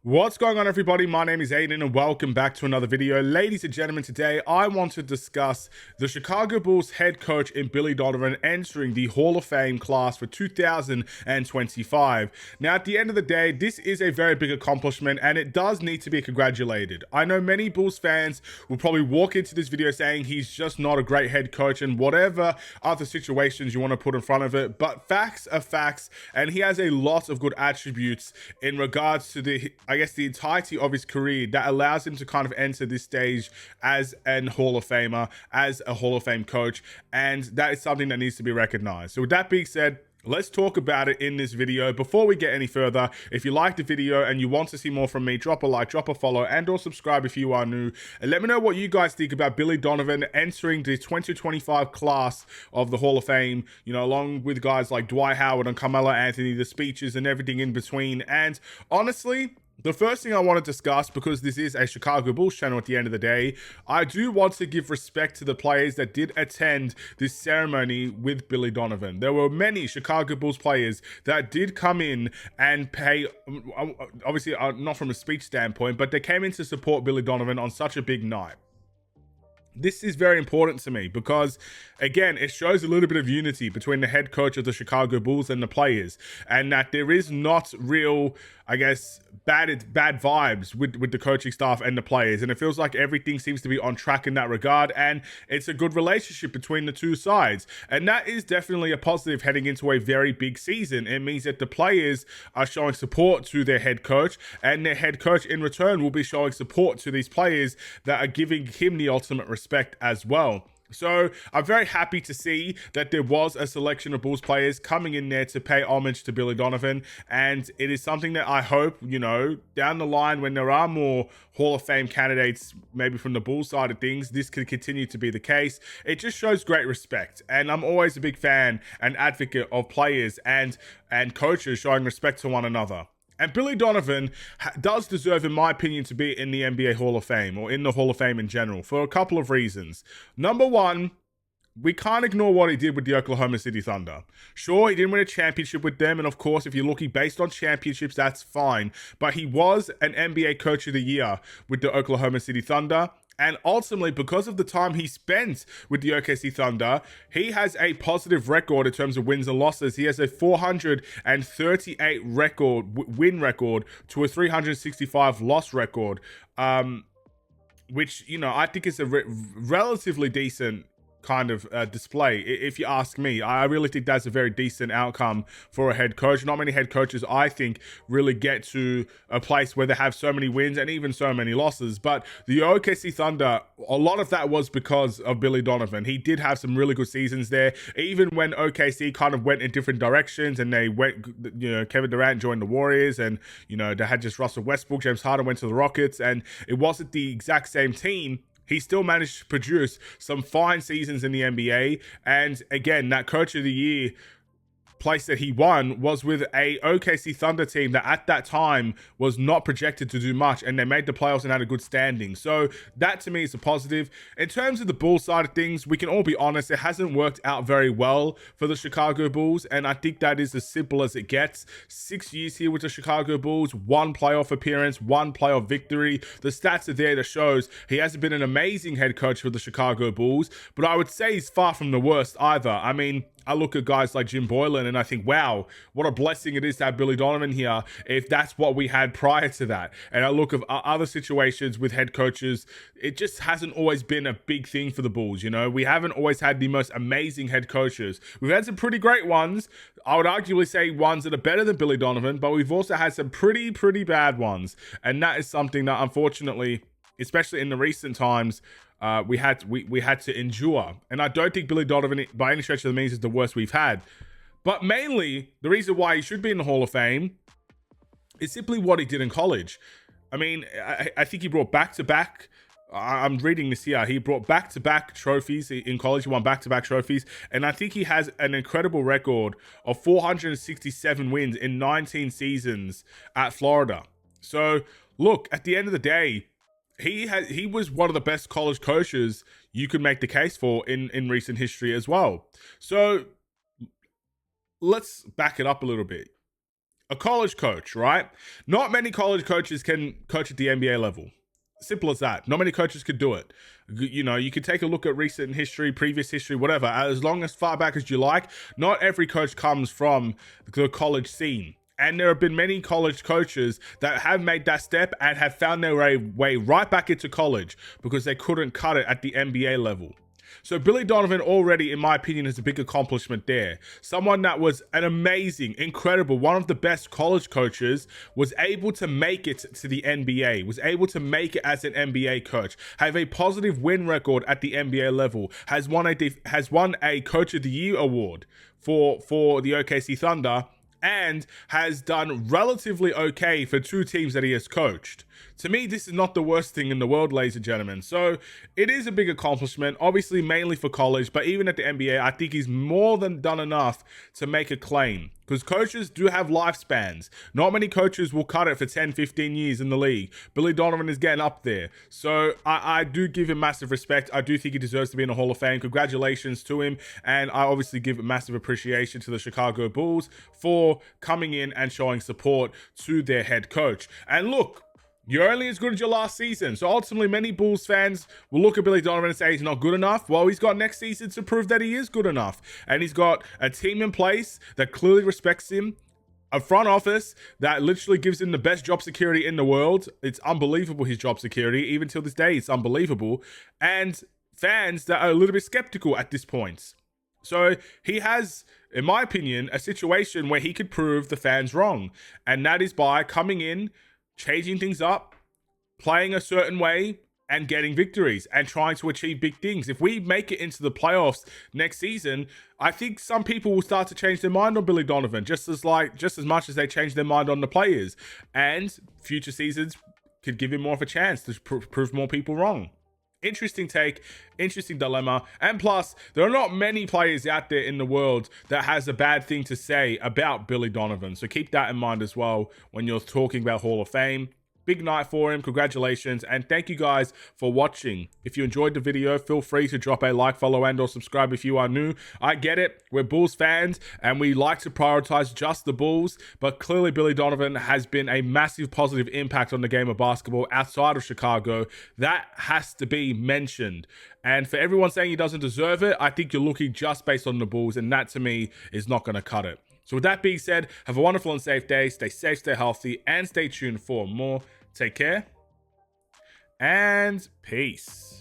What's going on, everybody? My name is Aiden and welcome back to another video. Ladies and gentlemen, today I want to discuss the Chicago Bulls head coach in Billy Donovan entering the Hall of Fame class for 2025. Now, at the end of the day, this is a very big accomplishment and it does need to be congratulated. I know many Bulls fans will probably walk into this video saying he's just not a great head coach and whatever other situations you want to put in front of it, but facts are facts, and he has a lot of good attributes in regards to the entirety of his career that allows him to kind of enter this stage as an Hall of Famer, as a Hall of Fame coach, and that is something that needs to be recognized. So with that being said, let's talk about it in this video. Before we get any further, if you liked the video and you want to see more from me, drop a like, drop a follow, and or subscribe if you are new. And let me know what you guys think about Billy Donovan entering the 2025 class of the Hall of Fame, you know, along with guys like Dwight Howard and Carmelo Anthony, the speeches and everything in between. And honestly, the first thing I want to discuss, because this is a Chicago Bulls channel at the end of the day, I do want to give respect to the players that did attend this ceremony with Billy Donovan. There were many Chicago Bulls players that did come in and pay, obviously not from a speech standpoint, but they came in to support Billy Donovan on such a big night. This is very important to me because, again, it shows a little bit of unity between the head coach of the Chicago Bulls and the players, and that there is not real, bad vibes with the coaching staff and the players. And it feels like everything seems to be on track in that regard, and it's a good relationship between the two sides. And that is definitely a positive heading into a very big season. It means that the players are showing support to their head coach, and their head coach in return will be showing support to these players that are giving him the ultimate respect as well. So I'm very happy to see that there was a selection of Bulls players coming in there to pay homage to Billy Donovan. And it is something that I hope, you know, down the line when there are more Hall of Fame candidates, maybe from the Bulls side of things, this could continue to be the case. It just shows great respect. And I'm always a big fan and advocate of players and coaches showing respect to one another. And Billy Donovan does deserve, in my opinion, to be in the NBA Hall of Fame, or in the Hall of Fame in general, for a couple of reasons. Number one, we can't ignore what he did with the Oklahoma City Thunder. Sure, he didn't win a championship with them, and of course, if you're looking based on championships, that's fine. But he was an NBA Coach of the Year with the Oklahoma City Thunder. And ultimately, because of the time he spent with the OKC Thunder, he has a positive record in terms of wins and losses. He has a 438 win record to a 365 loss record, which, you know, I think is a relatively decent kind of display, if you ask me. I really think that's a very decent outcome for a head coach. Not many head coaches, I think, really get to a place where they have so many wins and even so many losses. But the OKC Thunder, a lot of that was because of Billy Donovan. He did have some really good seasons there, even when OKC kind of went in different directions and they went, you know, Kevin Durant joined the Warriors, and, you know, they had just Russell Westbrook, James Harden went to the Rockets, and it wasn't the exact same team. He still managed to produce some fine seasons in the NBA. And again, that Coach of the Year place that he won was with a OKC Thunder team that at that time was not projected to do much, and they made the playoffs and had a good standing. So that to me is a positive. In terms of the Bulls side of things, we can all be honest, it hasn't worked out very well for the Chicago Bulls, and I think that is as simple as it gets. 6 years here with the Chicago Bulls, 1 playoff appearance, 1 playoff victory. The stats are there that shows he hasn't been an amazing head coach for the Chicago Bulls, but I would say he's far from the worst either. I mean, I look at guys like Jim Boylan and I think, wow, what a blessing it is to have Billy Donovan here if that's what we had prior to that. And I look at other situations with head coaches, it just hasn't always been a big thing for the Bulls, you know? We haven't always had the most amazing head coaches. We've had some pretty great ones. I would arguably say ones that are better than Billy Donovan, but we've also had some pretty bad ones. And that is something that, unfortunately, especially in the recent times, we had to endure. And I don't think Billy Donovan, by any stretch of the means, is the worst we've had. But mainly, the reason why he should be in the Hall of Fame is simply what he did in college. I mean, I think he brought back-to-back, I'm reading this here, he brought back-to-back trophies in college. He won back-to-back trophies. And I think he has an incredible record of 467 wins in 19 seasons at Florida. So, look, at the end of the day, he was one of the best college coaches you could make the case for in recent history as well. So let's back it up a little bit. a college coach, right? Not many college coaches can coach at the NBA level. Simple as that. Not many coaches could do it. You know, you can take a look at recent history, previous history, whatever. As long as far back as you like, not every coach comes from the college scene. And there have been many college coaches that have made that step and have found their way right back into college because they couldn't cut it at the NBA level. So Billy Donovan already, in my opinion, is a big accomplishment there. Someone that was an amazing, incredible, one of the best college coaches, was able to make it to the NBA, was able to make it as an NBA coach, have a positive win record at the NBA level, has won a Coach of the Year award for the OKC Thunder, and has done relatively okay for two teams that he has coached. To me, this is not the worst thing in the world, ladies and gentlemen. So it is a big accomplishment, obviously mainly for college, but even at the NBA, I think he's more than done enough to make a claim. Because coaches do have lifespans. Not many coaches will cut it for 10, 15 years in the league. Billy Donovan is getting up there. So I do give him massive respect. I do think he deserves to be in the Hall of Fame. Congratulations to him. And I obviously give massive appreciation to the Chicago Bulls for coming in and showing support to their head coach. And look, you're only as good as your last season. So ultimately, many Bulls fans will look at Billy Donovan and say he's not good enough. Well, he's got next season to prove that he is good enough. And he's got a team in place that clearly respects him, a front office that literally gives him the best job security in the world. It's unbelievable, his job security. Even till this day, it's unbelievable. And fans that are a little bit skeptical at this point. So he has, in my opinion, a situation where he could prove the fans wrong. And that is by coming in, changing things up, playing a certain way, and getting victories and trying to achieve big things. If we make it into the playoffs next season, I think some people will start to change their mind on Billy Donovan, just as much as they change their mind on the players. And future seasons could give him more of a chance to prove more people wrong. Interesting take, interesting dilemma. And plus, there are not many players out there in the world that has a bad thing to say about Billy Donovan. So keep that in mind as well when you're talking about Hall of Fame. Big night for him. Congratulations. And thank you guys for watching. If you enjoyed the video, feel free to drop a like, follow, and or subscribe if you are new. I get it. We're Bulls fans and we like to prioritize just the Bulls. But clearly Billy Donovan has been a massive positive impact on the game of basketball outside of Chicago. That has to be mentioned. And for everyone saying he doesn't deserve it, I think you're looking just based on the Bulls. And that to me is not going to cut it. So with that being said, have a wonderful and safe day. Stay safe, stay healthy, and stay tuned for more. Take care, and peace.